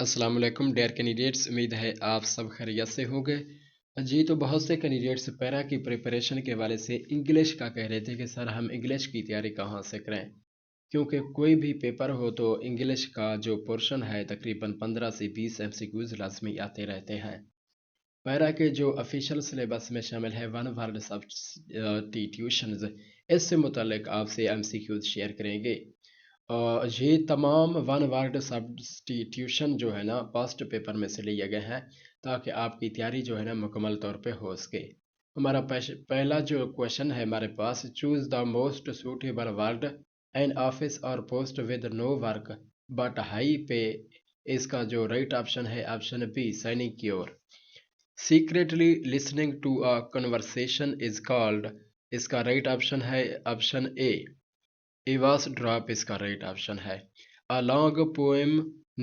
अस्सलाम वालेकुम dear candidates. उम्मीद है आप सब खैरियत से होंगे जी। तो बहुत से कैंडिडेट्स पैरा की प्रिपरेशन के हवाले से इंग्लिश का कह रहे थे कि सर हम इंग्लिश की तैयारी कहाँ से करें, क्योंकि कोई भी पेपर हो तो इंग्लिश का जो पोर्शन है तकरीबन 15 से 20 एमसीक्यूज लाजमी आते रहते हैं। पैरा के जो ऑफिशियल सिलेबस में शामिल है वन वर्ल्ड सब्स्टिट्यूशंस, इससे मुतल्लिक आपसे एमसीक्यूज शेयर करेंगे। ये तमाम वन वर्ड सब्स्टिट्यूशन जो है ना पास्ट पेपर में से लिए गए हैं, ताकि आपकी तैयारी जो है ना मुकम्मल तौर पे हो सके। हमारा पहला जो क्वेश्चन है हमारे पास, choose the most suitable word an office or post with no work but high pay. इसका जो राइट ऑप्शन है option B sinecure. Secretly listening to a conversation is called. इसका राइट ऑप्शन है ऑप्शन ए एवास ड्रॉप। इसका right option है। A long poem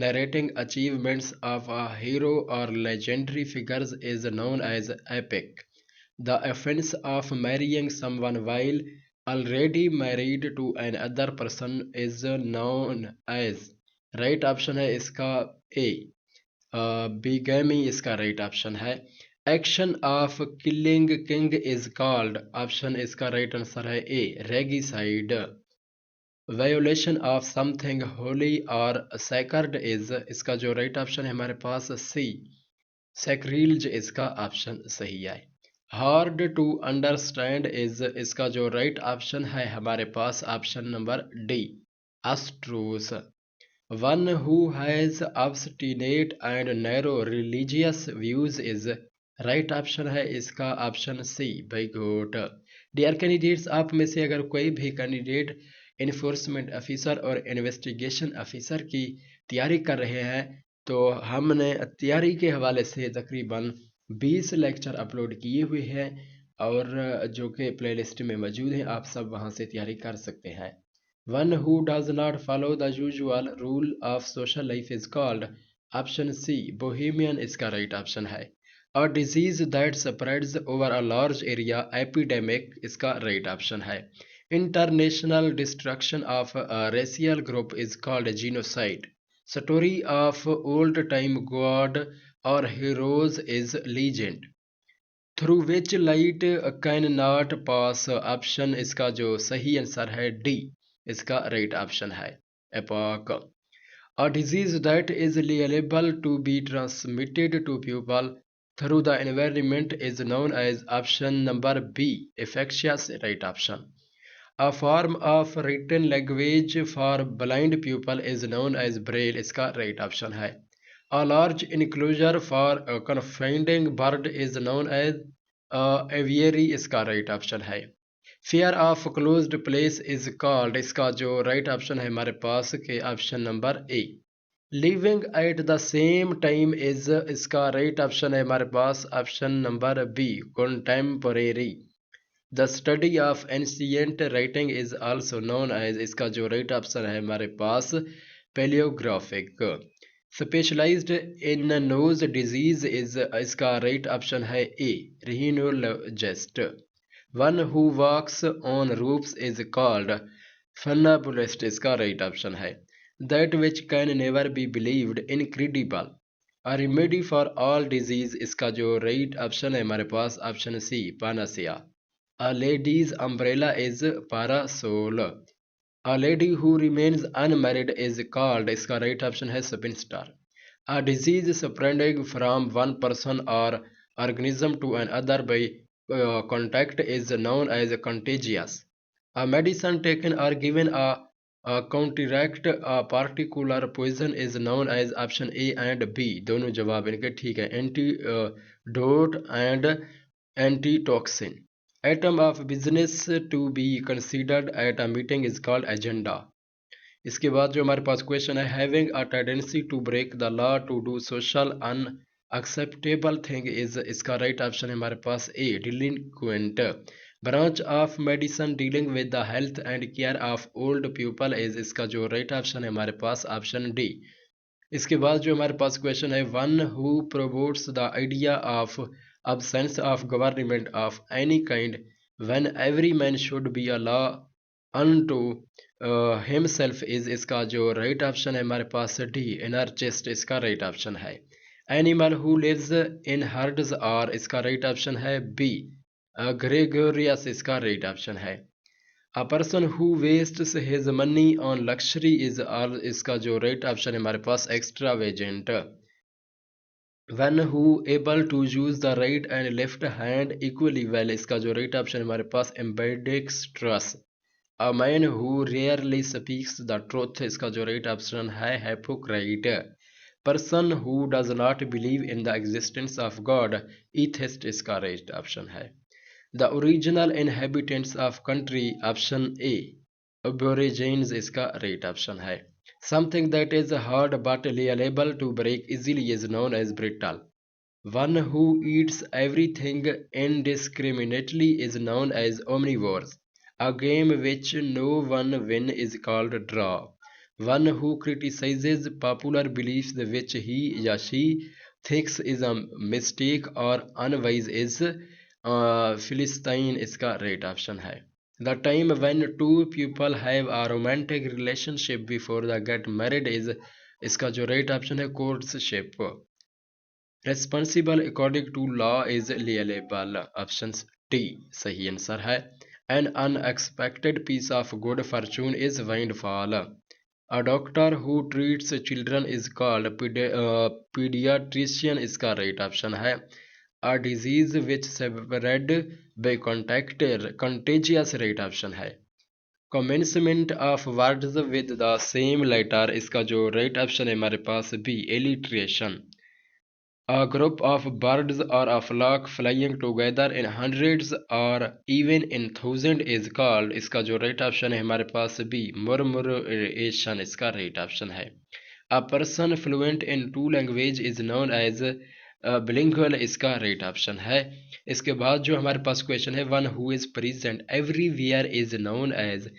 narrating achievements of a hero or legendary figures is known as epic. The offense of marrying someone while already married to another person is known as। Right option है इसका ए बिगैमी। इसका right option है। Action of killing king is called. Option इसका right answer है ए रेगिसाइड। Violation of something Holi और सैकर्ड is. इसका जो right option है हमारे पास सी सैक्रिल्ज। इसका ऑप्शन सही है। Hard to understand is. इसका जो राइट ऑप्शन है हमारे पास option number D abstruse. One who has obstinate and narrow religious views is. Right option है इसका option C bigot. Dear candidates, आप में से अगर कोई भी कैंडिडेट इन्फोर्समेंट ऑफिसर और इन्वेस्टिगेशन ऑफिसर की तैयारी कर रहे हैं, तो हमने तैयारी के हवाले से तकरीबन 20 लेक्चर अपलोड किए हुए हैं और जो कि प्लेलिस्ट में मौजूद हैं, आप सब वहां से तैयारी कर सकते हैं। One who does not follow the usual rule of social life is called. Option C bohemian. इसका राइट ऑप्शन है। A disease that spreads over a large area epidemic. इसका राइट ऑप्शन है। International destruction of racial group is called genocide. Story of old time god or heroes is legend through which light can not pass. Option इसका जो सही answer है D इसका right option है epoch. A disease that is liable to be transmitted to people through the environment is known as option number B infectious। right option। A form of written language for blind people is known as braille। इसका right option है। A large enclosure for a confining bird is known as aviary। इसका right option है। Fear of closed place is called. इसका जो right option है हमारे पास के option number A living at the same time is. इसका राइट ऑप्शन है हमारे पास option number B contemporary. The study of ancient writing is also known as. इसका जो राइट ऑप्शन है हमारे पास paleographic. Specialized in nose disease is. इसका राइट ऑप्शन है a rhinologist. One who walks on roofs is called funambulist. इसका right option है। That which can never be believed incredible. A remedy for all disease. इसका जो right option है हमारे पास option C panacea. A ladies umbrella is parasol. A lady who remains unmarried is called. इसका right option है spinster. A disease spreading from one person or organism to another by contact is known as contagious। A medicine taken or given a counteract a particular poison is known as option A and B। दोनों जवाब इनके ठीक है। Antidote and antitoxin. Item of business to be considered at a meeting is called agenda। इसके बाद जो हमारे पास क्वेश्चन है, having a tendency to break the law to do social unacceptable thing is. इसका राइट ऑप्शन है हमारे पास a delinquent. Branch of medicine dealing with the health and care of old people is. इसका जो right option है हमारे पास option D. इसके बाद जो हमारे पास क्वेश्चन है, one who promotes the idea of absence of government of any kind when every man should be a law unto himself is इसका जो राइट ऑप्शन है हमारे पास डी इनर चेस्ट इसका राइट ऑप्शन है। Animal who lives in herds और इसका right option है बी ग्रेगोरियस इसका राइट ऑप्शन है। A person who wastes his money on luxury is are इसका जो राइट ऑप्शन है हमारे पास extravagant. One who able to use the right and left hand equally well इसका जो राइट ऑप्शन है हमारे पास ambidextrous. A man who rarely speaks the truth इसका जो राइट ऑप्शन है hypocrite. Person who does not believe in the existence of god atheist इसका right option है। The original inhabitants of country option A aborigines इसका right option है। Something that is hard but liable to break easily is known as brittle. One who eats everything indiscriminately is known as omnivores. A game which no one win is called draw. One who criticizes popular beliefs which he or she thinks is a mistake or unwise is Philistine इसका right option है। The time when two people have a romantic relationship before they get married is इसका जो right option है courtship. Responsible according to law is liable. Option D सही answer है। An unexpected piece of good fortune is windfall. A doctor who treats children is called pediatrician इसका right option है। A disease which spread by contact contagious right option है। Commencement of words with the same letter इसका जो right option है हमारे पास B alliteration. A group of birds or a flock flying together in hundreds or even in thousands is called इसका जो right option है हमारे पास B murmuration इसका right option है। A person fluent in two language is known as bilingual इसका right option है। इसके बाद जो हमारे पास क्वेश्चन है one who is present everywhere is known as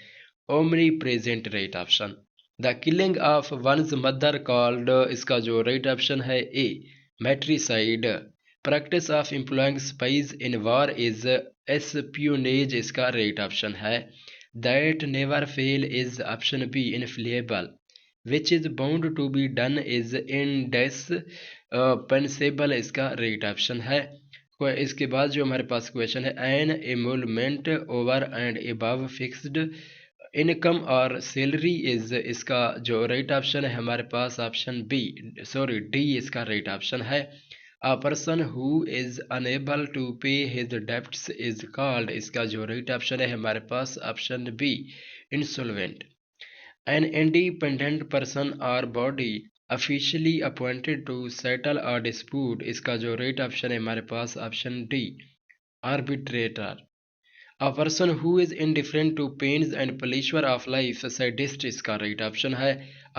omnipresent right option. The killing of one's mother called इसका जो राइट ऑप्शन है a matricide. Practice of employing spies in war is espionage इसका right option है। That never fail is option B infallible. Which is bound to be done is indispensable इसका right option है। इसके बाद जो हमारे पास क्वेश्चन है an emolument over and above fixed income or salary is इसका जो राइट ऑप्शन है हमारे पास ऑप्शन बी डी इसका राइट ऑप्शन है। A person who is unable to pay his debts is called इसका जो राइट ऑप्शन है हमारे पास option B insolvent. An independent person or body officially appointed to settle a dispute इसका जो right option है हमारे पास option D arbitrator. A person who is indifferent to pains and pleasure of life sadist इसका right option है।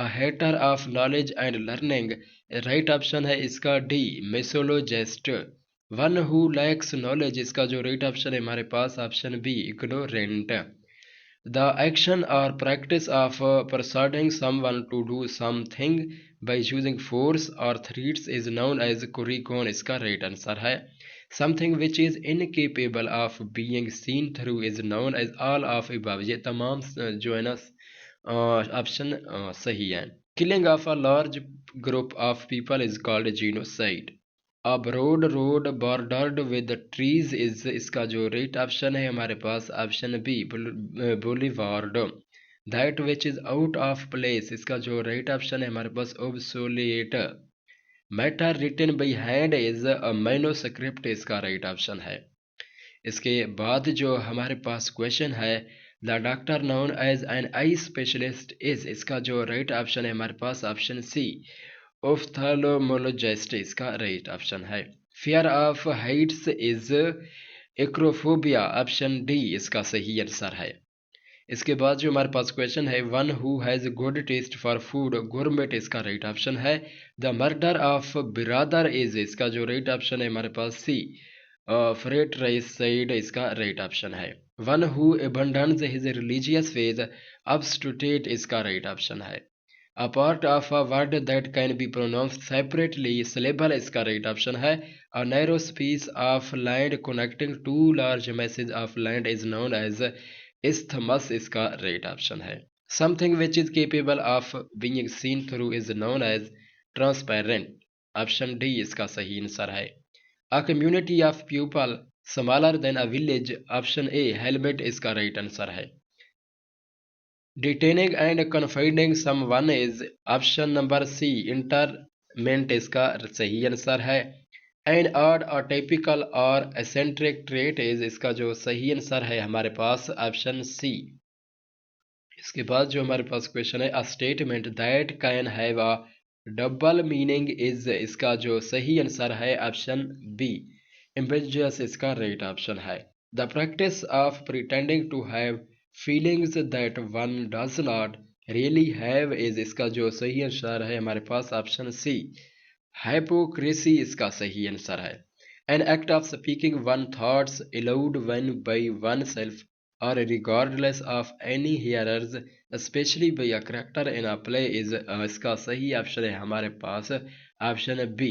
A hater of knowledge and learning right option है इसका D मिसोलोजिस्ट। One who lacks knowledge इसका जो right option है हमारे पास option B ignorant. The action or practice of persuading someone to do something by using force or threats is known as कुरीकोन इसका right answer है। Something which is incapable of being seen through is known as all of above. ये तमाम जो है ना option सही है। Killing of a large group of people is called genocide. A broad road bordered with trees is इसका जो right option है हमारे पास option B boulevard. That which is out of place इसका जो राइट ऑप्शन है हमारे पास obsolete. Matter written by hand is a manuscript इसका राइट ऑप्शन है। इसके बाद जो हमारे पास क्वेश्चन है the doctor known as an eye specialist is इसका जो राइट ऑप्शन है हमारे पास ऑप्शन सी ऑफ्थाल्मोलॉजिस्ट इसका राइट ऑप्शन है। Fear of heights is acrophobia option D इसका सही आंसर है। इसके बाद जो हमारे पास क्वेश्चन है one who has good taste for food gourmet इसका राइट ऑप्शन है। The murder of brother is इसका जो राइट ऑप्शन है हमारे पास सी फ्रेटराइसाइड इसका राइट ऑप्शन है। One who abandons his religious faith apostate इसका राइट ऑप्शन है। A part of a word that can be pronounced separately syllable इसका right option है। A narrow space of land connecting two large masses of land is known as isthmus इसका right option है। Something which is capable of being seen through is known as transparent. Option D इसका सही answer है। अ community of people smaller than a village. Option A हेलमेट इसका right answer है। Detaining and confining someone is. Option number C internment इसका सही answer है। And odd और टिपिकल और एसेंट्रिक ट्रेट इज इसका जो सही आंसर है हमारे पास ऑप्शन सी। इसके बाद जो हमारे पास क्वेश्चन है a statement that can have a double meaning is. इसका जो सही आंसर है ऑप्शन बी एम्बिगुअस इसका राइट ऑप्शन है। The practice of pretending to have feelings that one does not really have is. इसका जो सही आंसर है हमारे पास ऑप्शन सी हाइपोक्रेसी इसका सही आंसर है। An act of speaking one thoughts allowed one by one self or regardless of any hearers especially by a character in a play is। इसका सही ऑप्शन है हमारे पास option B.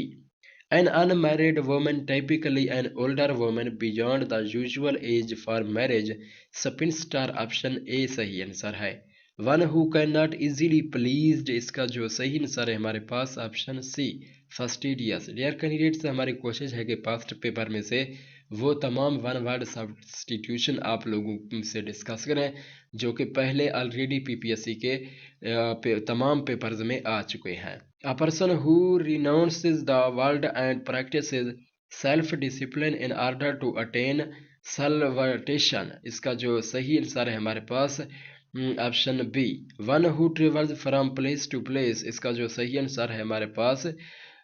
An unmarried woman typically an older woman beyond the usual age for marriage spinster। Option A सही answer है। One who cannot easily pleased इसका जो सही आंसर है हमारे पास ऑप्शन सी फस्टिडियस। डियर कैंडिडेट्स हमारी कोशिश है कि पास्ट पेपर में से वो तमाम वन वर्ड सब्स्टिट्यूशन आप लोगों से डिस्कस करें जो कि पहले ऑलरेडी पीपीएससी के तमाम पेपर्स में आ चुके हैं। A person who renounces the world and practices self discipline in order to attain salvation. इसका जो सही आंसर है हमारे पास option B. One who travels from place to place. इसका जो सही आंसर है हमारे पास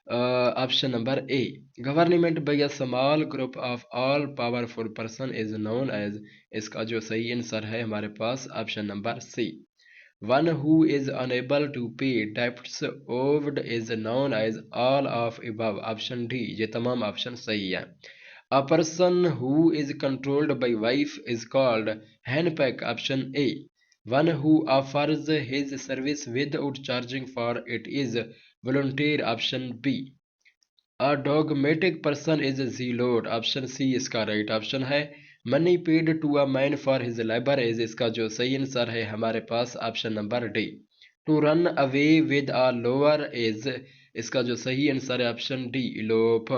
option number A. Government by a small group of all powerful person is known as. इसका जो सही आंसर है हमारे पास option number C. One who is unable to pay debts owed is known as all of above. Option D ये तमाम option सही है। A person who is controlled by wife is called henpecked. Option A. One who offers his service without charging for it is volunteer। option B। A dogmatic person is a zealot। option C इसका right option है। Money paid to a man for his labor is। इसका जो सही answer है हमारे पास option number D. To run away with a lover is। इसका जो सही आंसर है option D elope.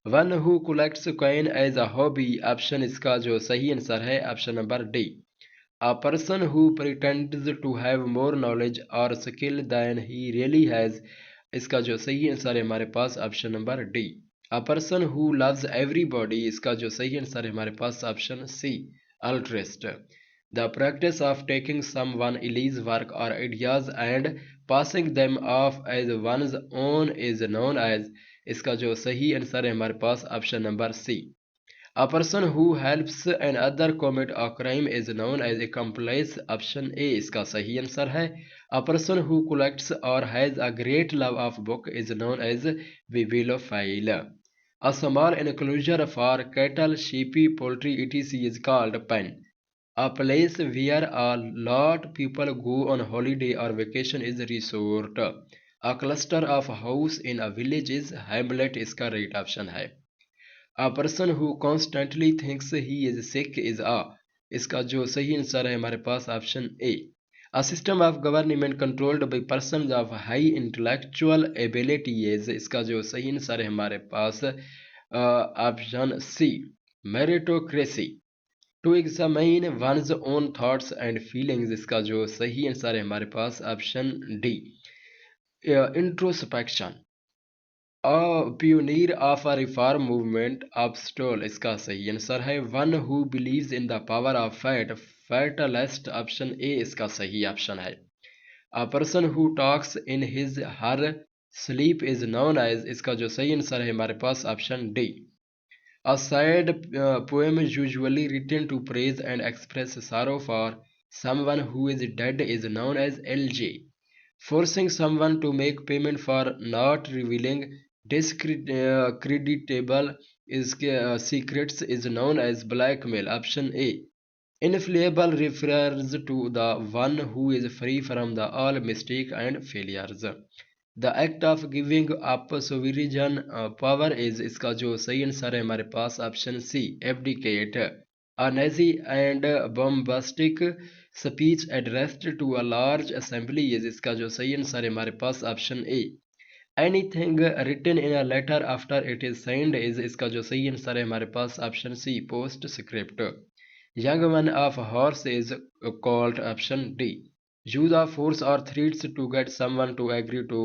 One who collects coin as a hobby। Option इसका जो सही आंसर है option number D. A person who pretends to have more knowledge or skill than he really has। इसका जो सही आंसर है हमारे पास option number D. A person who loves everybody। इसका जो सही आंसर है हमारे पास option C altruist। The practice of taking someone else's work or ideas and passing them off as one's own is known as। इसका जो सही answer है हमारे पास option number C. A person who helps another commit a crime is known as accomplice। Option A इसका सही answer है। A person who collects or has a great love of book is known as bibliophile। A small enclosure for cattle, sheep, poultry etc is called pen। A place where a lot people go on holiday or vacation is resort। A cluster of house in a village is hamlet। इसका right option है। A person who constantly thinks he is sick is a। इसका जो सही answer है हमारे पास option A. A system of government controlled by persons of high intellectual ability is। इसका जो सही आंसर है हमारे पास option C meritocracy. To examine one's own thoughts and feelings। इसका जो सही आंसर है हमारे पास option D introspection. A pioneer of a reform movement Abstol। इसका सही आंसर है। One who believes in the power of fate fatalist। Option A इसका सही ऑप्शन है। A person who talks in his her sleep is known as। इसका जो सही answer है हमारे पास option D. A sad poem usually written to praise and express sorrow for someone who is dead is known as LJ। Forcing someone to make payment for not revealing discreditable secrets is known as blackmail। option A। Infallible refers to the one who is free from the all mistake and failures। The act of giving up sovereign power is। इसका जो सही answer है हमारे पास option C abdicate। A noisy and bombastic speech addressed to a large assembly is, इसका जो सही answer है हमारे पास option A. Anything written in a letter after it is signed is, इसका जो सही आंसर है हमारे पास option C, postscript. Young one of horse is called, option D. Use of force और threats to get someone to agree to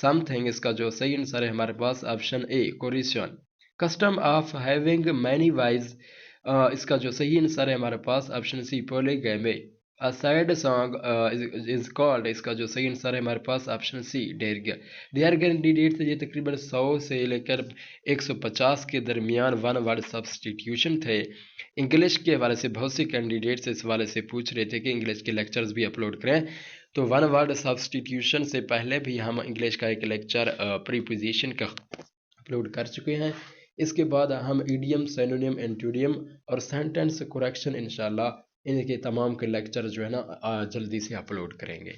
something, इसका जो सही आंसर है हमारे पास option A, coercion. Custom of having many wives, इसका जो सही आंसर है हमारे पास option C, polygamy. A sad song is called, इसका जो सही आंसर है हमारे पास ऑप्शन सी, डेरिया। डेयर कैंडिडेट्स, ये तकरीबन 100 से लेकर 150 के दरमियान वन वर्ड सब्सटीट्यूशन थे। इंग्लिश के हवाले से बहुत से कैंडिडेट्स इस हवाले से पूछ रहे थे कि इंग्लिश के लेक्चर्स भी अपलोड करें, तो वन वर्ड सब्सटीट्यूशन से पहले भी हम इंग्लिश का एक लेक्चर प्रीपोजिशन का अपलोड कर चुके हैं। इसके बाद हम ईडियम, सिनोनिम, एंटोनियम और सेंटेंस करेक्शन इंशाल्लाह इनके तमाम के लेक्चर जो है ना जल्दी से अपलोड करेंगे।